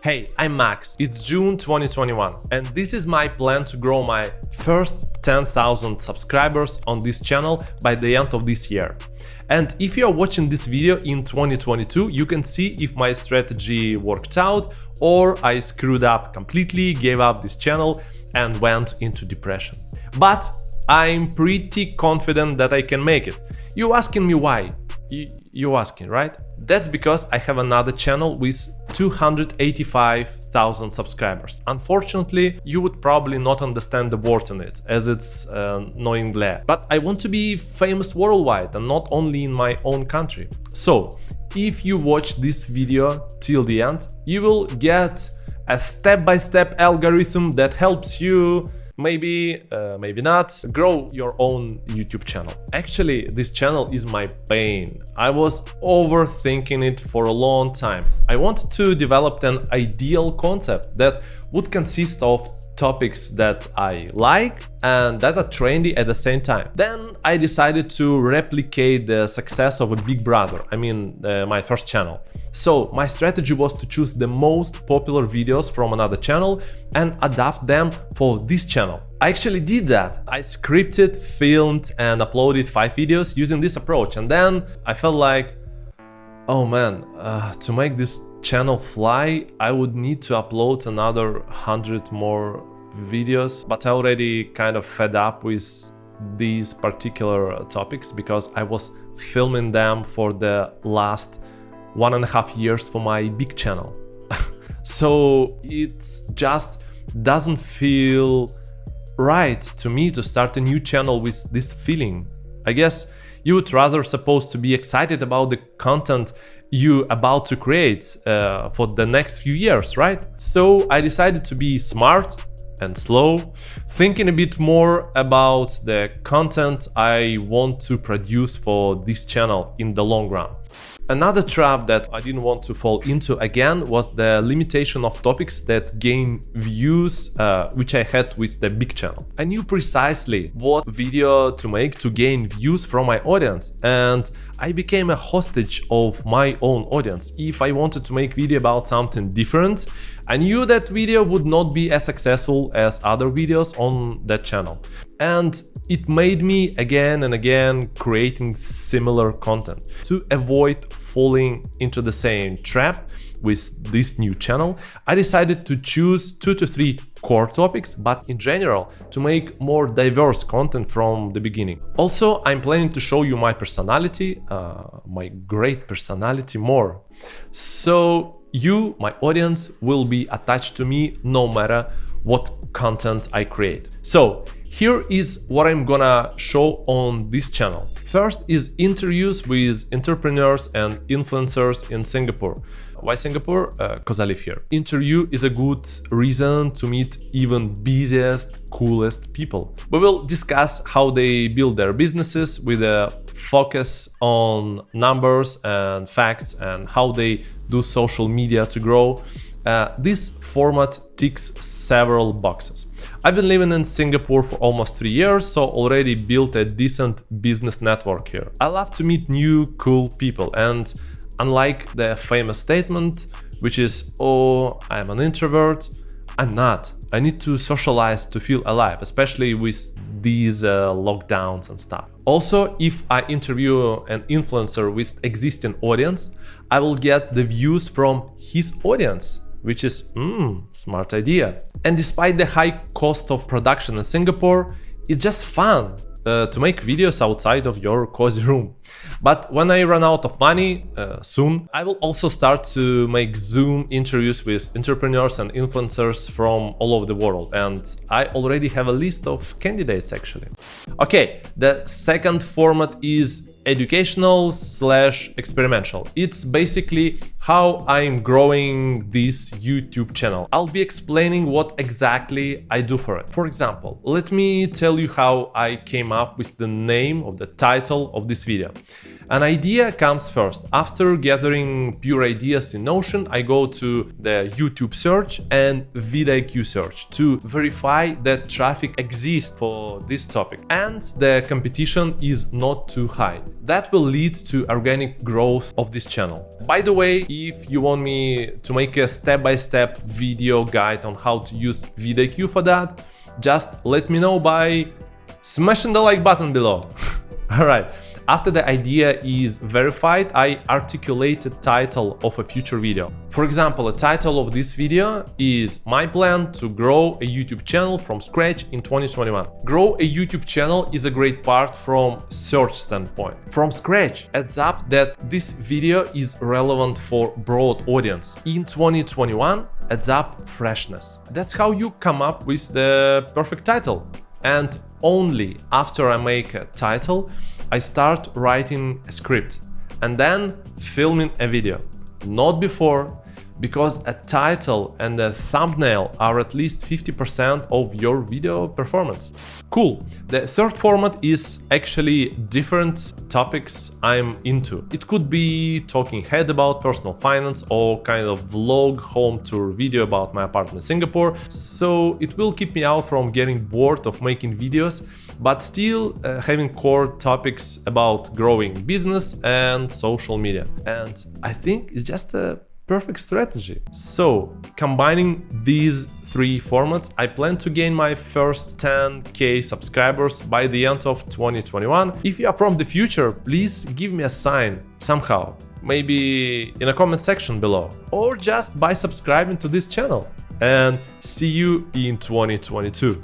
Hey, I'm Max. It's June 2021 and this is my plan to grow my first 10,000 subscribers on this channel by the end of this year. And if you are watching this video in 2022, you can see if my strategy worked out or I screwed up completely, gave up this channel and went into depression. But I'm pretty confident that I can make it. You're asking me why? You're asking, right? That's because I have another channel with 285,000 subscribers. Unfortunately, you would probably not understand the word in it, as it's no English. But I want to be famous worldwide and not only in my own country. So, if you watch this video till the end, you will get a step-by-step algorithm that helps you maybe not grow your own YouTube channel. Actually, this channel is my pain. I was overthinking it for a long time. I wanted to develop an ideal concept that would consist of topics that I like and that are trendy at the same time. Then I decided to replicate the success of a big brother, my first channel. So my strategy was to choose the most popular videos from another channel and adapt them for this channel. I actually did that. I scripted, filmed and uploaded 5 videos using this approach, and then I felt like, oh man, to make this channel fly, I would need to upload another 100 more videos, but I already kind of fed up with these particular topics because I was filming them for the last 1.5 years for my big channel. So it just doesn't feel right to me to start a new channel with this feeling. I guess you would rather supposed to be excited about the content you about to create for the next few years, right? So I decided to be smart and slow, thinking a bit more about the content I want to produce for this channel in the long run. Another trap that I didn't want to fall into again was the limitation of topics that gain views, which I had with the big channel. I knew precisely what video to make to gain views from my audience, and I became a hostage of my own audience. If I wanted to make video about something different, I knew that video would not be as successful as other videos on that channel. And it made me again and again creating similar content. To avoid falling into the same trap with this new channel, I decided to choose 2 to 3 core topics, but in general to make more diverse content from the beginning. Also, I'm planning to show you my personality, my great personality more. So you, my audience, will be attached to me no matter what content I create. So here is what I'm gonna show on this channel. First is interviews with entrepreneurs and influencers in Singapore. Why Singapore? Because I live here. Interview is a good reason to meet even busiest, coolest people. We will discuss how they build their businesses with a focus on numbers and facts and how they do social media to grow. This format ticks several boxes. I've been living in Singapore for almost 3 years, so already built a decent business network here. I love to meet new cool people, and unlike the famous statement, which is, oh, I'm an introvert, I'm not. I need to socialize to feel alive, especially with these lockdowns and stuff. Also, if I interview an influencer with existing audience, I will get the views from his audience, which is smart idea. And despite the high cost of production in Singapore, it's just fun to make videos outside of your cozy room. But when I run out of money, soon, I will also start to make Zoom interviews with entrepreneurs and influencers from all over the world. And I already have a list of candidates actually. Okay, the second format is educational/experimental. It's basically how I'm growing this YouTube channel. I'll be explaining what exactly I do for it. For example, let me tell you how I came up with the name of the title of this video. An idea comes first. After gathering pure ideas in Notion, I go to the YouTube search and VidIq search to verify that traffic exists for this topic and the competition is not too high. That will lead to organic growth of this channel. By the way, if you want me to make a step-by-step video guide on how to use VidIq for that, just let me know by smashing the like button below. Alright, after the idea is verified, I articulate a title of a future video. For example, the title of this video is My Plan to Grow a YouTube Channel from Scratch in 2021. Grow a YouTube channel is a great part from search standpoint. From scratch adds up that this video is relevant for broad audience. In 2021 adds up freshness. That's how you come up with the perfect title. And only after I make a title, I start writing a script and then filming a video. Not before, because a title and a thumbnail are at least 50% of your video performance. Cool. The third format is actually different topics I'm into. It could be talking head about personal finance or kind of vlog home tour video about my apartment in Singapore. So it will keep me out from getting bored of making videos, but still having core topics about growing business and social media. And I think it's just a perfect strategy. So, combining these three formats, I plan to gain my first 10k subscribers by the end of 2021. If you are from the future, please give me a sign somehow, maybe in a comment section below, or just by subscribing to this channel. And see you in 2022.